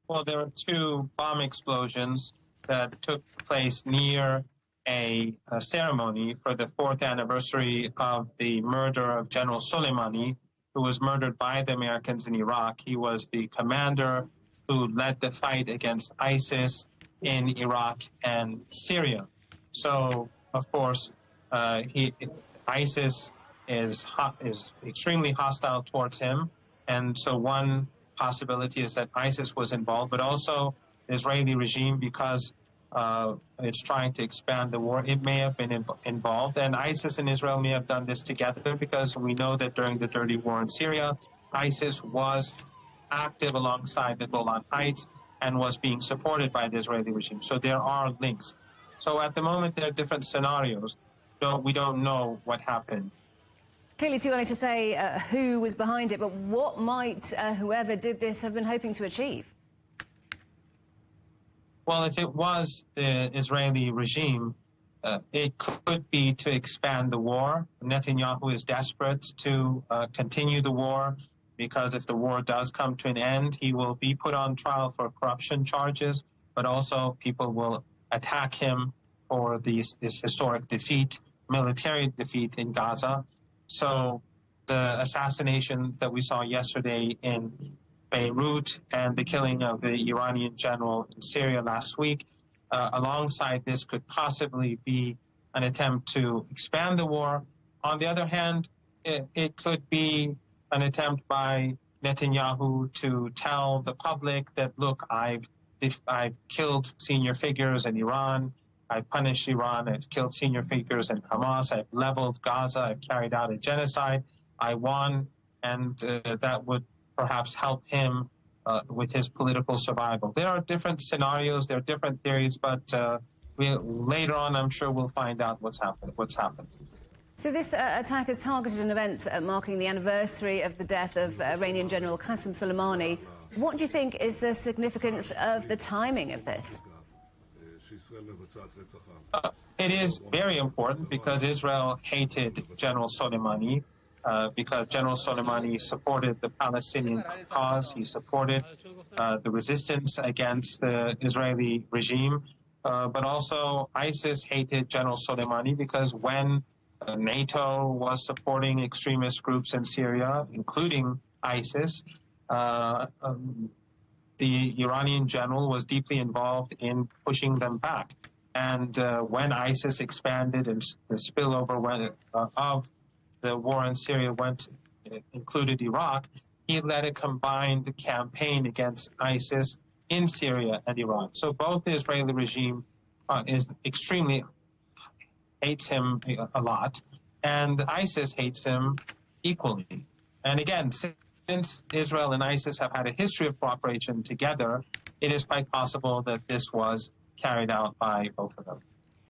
Well, there were two bomb explosions that took place near a ceremony for the 4th anniversary of the murder of General Soleimani, who was murdered by the Americans in Iraq. He was the commander who led the fight against ISIS in Iraq and Syria. So, of course, ISIS is extremely hostile towards him, and so one possibility is that ISIS was involved, but also the Israeli regime, because it's trying to expand the war, it may have been involved. And ISIS and Israel may have done this together, because we know that during the dirty war in Syria, ISIS was active alongside the Golan Heights and was being supported by the Israeli regime. So there are links. So at the moment, there are different scenarios. We don't know what happened. Clearly too early to say who was behind it, but what might whoever did this have been hoping to achieve? Well, if it was the Israeli regime, it could be to expand the war. Netanyahu is desperate to continue the war, because if the war does come to an end, he will be put on trial for corruption charges, but also people will attack him for this historic defeat, military defeat in Gaza. So the assassinations that we saw yesterday in Beirut and the killing of the Iranian general in Syria last week, alongside this, could possibly be an attempt to expand the war. On the other hand, it could be an attempt by Netanyahu to tell the public that, look, I've killed senior figures in Iran, I've punished Iran, I've killed senior figures in Hamas, I've leveled Gaza, I've carried out a genocide, I won, and that would perhaps help him with his political survival. There are different scenarios, there are different theories, but later on, I'm sure we'll find out what's happened. So this attack has targeted an event marking the anniversary of the death of Iranian General Qasem Soleimani. What do you think is the significance of the timing of this? It is very important, because Israel hated General Soleimani, because General Soleimani supported the Palestinian cause. He supported the resistance against the Israeli regime. But also ISIS hated General Soleimani, because when NATO was supporting extremist groups in Syria, including ISIS, the Iranian general was deeply involved in pushing them back. And when ISIS expanded and the spillover of the war in Syria included Iraq, he led a combined campaign against ISIS in Syria and Iran. So both the Israeli regime hates him a lot, and ISIS hates him equally. And again, since Israel and ISIS have had a history of cooperation together, it is quite possible that this was carried out by both of them.